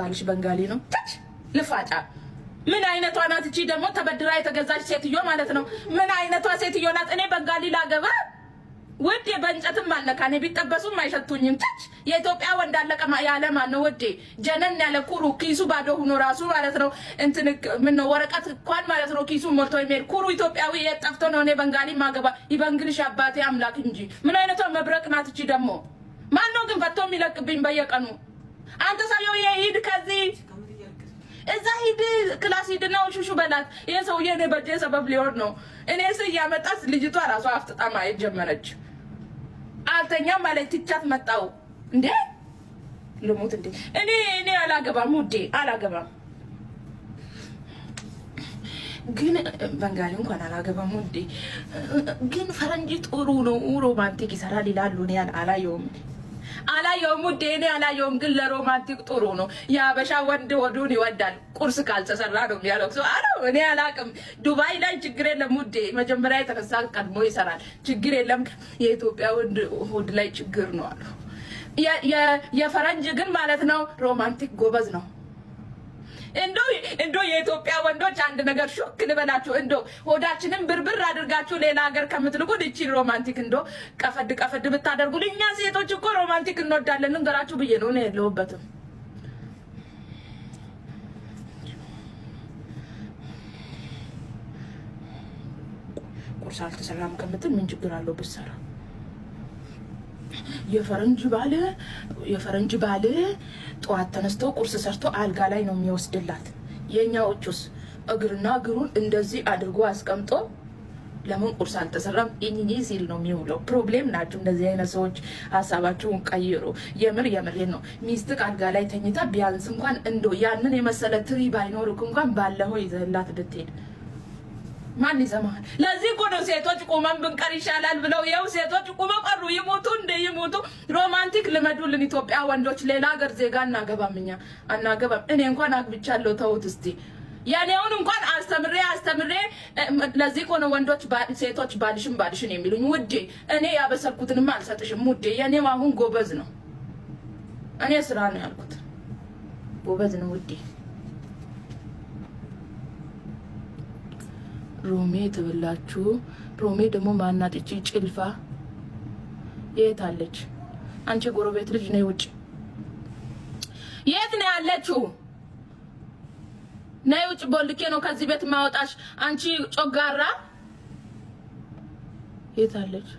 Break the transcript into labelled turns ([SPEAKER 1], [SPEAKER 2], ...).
[SPEAKER 1] ባልሽ በንጋሊ ነው ልፋጫ ምን አይነቷ ናት እቺ ደግሞ ተበድራ የተገዛች ሴትዮ ማለት ነው ምን አይነቷ ሴትዮ ናት እኔ በንጋሊ ላገባ ወዴ በእንጨትም ማለካኔ ቢጠበሱም አይሸቱኝም ታች የኢትዮጵያ ወንድ አለቀማ ያለ ማን ነው ወዴ ጀነን ያለ ኩሩ ኪሱ ባዶ ሆኖ ራሱ ማለት ነው እንትን ምን ነው ወረቀት እንኳን ማለት ነው ኪሱ ሞልቶ የሚሄድ ኩሩ ኢትዮጵያዊ የጠፍቶ ነው እኔ በንጋሊ ማገባ ይበንግልሽ አባቴ አምላክ እንጂ ምን አይነቷ መብረቅ ናት እቺ ደግሞ ማን ነው ግን ፈቶ የሚለቅብኝ በየቀኑ አንተ ሳየው ይሄድ ከዚህ እዛ ሂድ ክላስ ሂድና ሹሹ በላት የሰውዬ እኔ በጄ ሰበብ ሊሆን ነው እኔ ያመጣት ልጅቷ ራሷ አፍጥጣ ማየት ጀመረች አልተኛም ማለት ትቻት መጣው እንዴ ልሙት እንዴ እኔ አላገባም ውዴ አላገባም ግን በንጋሊ እንኳን አላገባም ውዴ ግን ፈረንጅ ጥሩ ነው ሮማንቲክ ይሰራል ይላሉ እኔ አላየውም ውዴ እኔ አላየውም ግን ለሮማንቲክ ጥሩ ነው ያበሻ ወንድ ወዱን ይወዳል ቁርስ ካልተሰራ ነው የሚያለው ሰው እኔ አላቅም ዱባይ ላይ ችግር የለም ውዴ መጀመሪያ የተነሳ ቀድሞ ይሰራል ችግር የለም የኢትዮጵያ ወንድ ሆድ ላይ ችግር ነው አሉ የፈረንጅ ግን ማለት ነው ሮማንቲክ ጎበዝ ነው እንዶ የኢትዮጵያ ወንዶች አንድ ነገር ሹክ ልበላችሁ እንዶ ሆዳችንን ብርብር አድርጋችሁ ሌላ ሀገር ከምትልኩን እቺ ሮማንቲክ እንዶ ቀፈድ ብታደርጉልኝ እኛ ሴቶች እኮ ሮማንቲክ እንወዳለን እንገራችሁ ብዬ ነው እኔ የለሁበትም ቁርስ አልተሰራም ከምትል ምን ችግር አለው ብትሰራ የፈረንጅ ባለ ጧት ተነስቶ ቁርስ ሰርቶ አልጋ ላይ ነው የሚወስድላት የኛዎቹስ እግርና እግሩን እንደዚህ አድርጎ አስቀምጦ ለምን ቁርስ አልተሰራም እኚህ ሲል ነው የሚውለው ፕሮብሌም ናችሁ እንደዚህ አይነት ሰዎች ሐሳባችሁን ቀይሩ የምር ነው ሚስት አልጋ ላይ ተኝታ ቢያንስ እንኳን እንዶ ያንን የመሰለ ትሪ ባይኖርክ እንኳን ባለሆ ይዘላት ብትሄድ ማን ይሰማል ለዚህ እኮ ነው ሴቶች ቁመን ብንቀር ይሻላል ብለው ያው ሴቶች ቁመው ቀሩ ይሞቱ ሮማንቲክ ልመዱልን ኢትዮጵያ ወንዶች ሌላ ሀገር ዜጋ እናገባምኛ አናገባም እኔ እንኳን አግብቻለሁ ተውት እስቲ ያኔውን እንኳን አስተምሬ ለዚህ እኮ ነው ወንዶች ሴቶች ባልሽን የሚሉኝ ውዴ እኔ ያበሰልኩትንም አልሰጥሽም ውዴ የኔው አሁን ጎበዝ ነው እኔ ስራ ነው ያልኩት ጎበዝ ነው ውዴ ሮሜ ተበላችሁ ሮሜ ደግሞ ማናት እቺ ጭልፋ የት አለች አንቺ ጎረቤት ልጅ ነይ ውጭ የት ነው ያለችው ነይ ውጭ ቦልኬ ነው ከዚህ ቤት ማውጣሽ አንቺ ጮጋራ የት አለች